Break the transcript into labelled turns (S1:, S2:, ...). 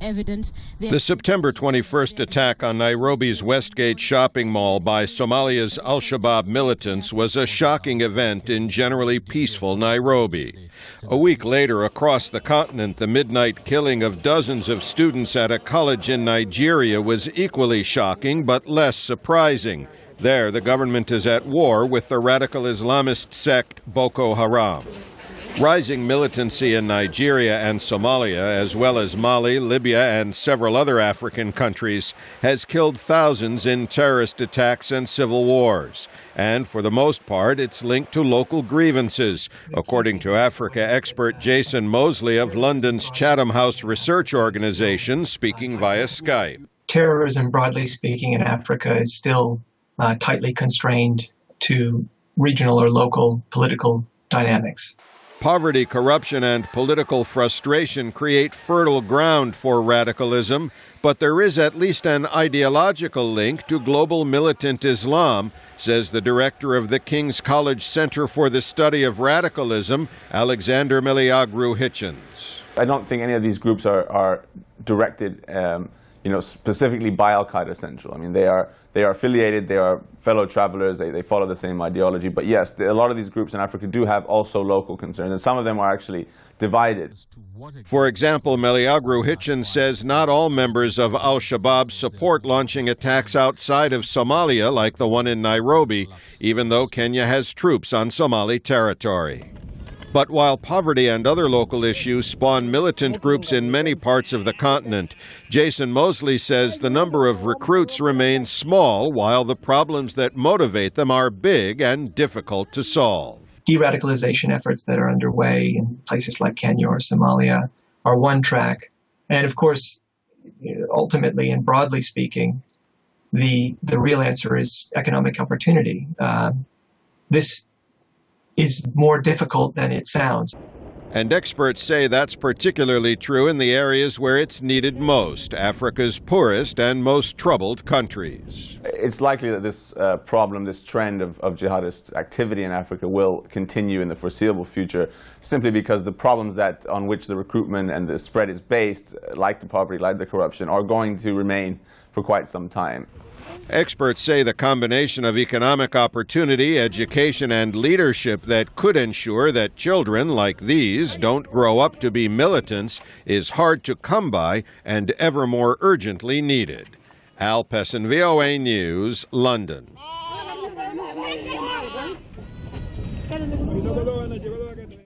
S1: Evidence.
S2: The September 21st attack on Nairobi's Westgate shopping mall by Somalia's al-shabab militants was a shocking event in generally peaceful Nairobi. A week later, across the continent, the midnight killing of dozens of students at a college in Nigeria was equally shocking but less surprising. There, the government is at war with the radical Islamist sect Boko Haram. Rising militancy in Nigeria and Somalia, as well as Mali, Libya, and several other African countries, has killed thousands in terrorist attacks and civil wars. And for the most part, it's linked to local grievances, according to Africa expert Jason Mosley of London's Chatham House Research Organization, speaking via Skype.
S3: Terrorism, broadly speaking, in Africa is still tightly constrained to regional or local political dynamics.
S2: Poverty, corruption, and political frustration create fertile ground for radicalism, but there is at least an ideological link to global militant Islam, says the director of the King's College Center for the Study of Radicalism, Alexander Miliagru Hitchens.
S4: I don't think any of these groups are directed specifically by Al-Qaeda Central. I mean, they are affiliated, they are fellow travelers, they follow the same ideology. But yes, a lot of these groups in Africa do have also local concerns, and some of them are actually divided.
S2: For example, Miliagru Hitchens says not all members of al-Shabab support launching attacks outside of Somalia, like the one in Nairobi, even though Kenya has troops on Somali territory. But while poverty and other local issues spawn militant groups in many parts of the continent, Jason Mosley says the number of recruits remains small, while the problems that motivate them are big and difficult to solve.
S3: De-radicalization efforts that are underway in places like Kenya or Somalia are one track. And of course, ultimately and broadly speaking, the real answer is economic opportunity. This is more difficult than it sounds.
S2: And experts say that's particularly true in the areas where it's needed most, Africa's poorest and most troubled countries.
S4: It's likely that this problem, this trend of jihadist activity in Africa will continue in the foreseeable future, simply because the problems on which the recruitment and the spread is based, like the poverty, like the corruption, are going to remain for quite some time.
S2: Experts say the combination of economic opportunity, education, and leadership that could ensure that children like these don't grow up to be militants is hard to come by and ever more urgently needed. Al Pessin, VOA News, London.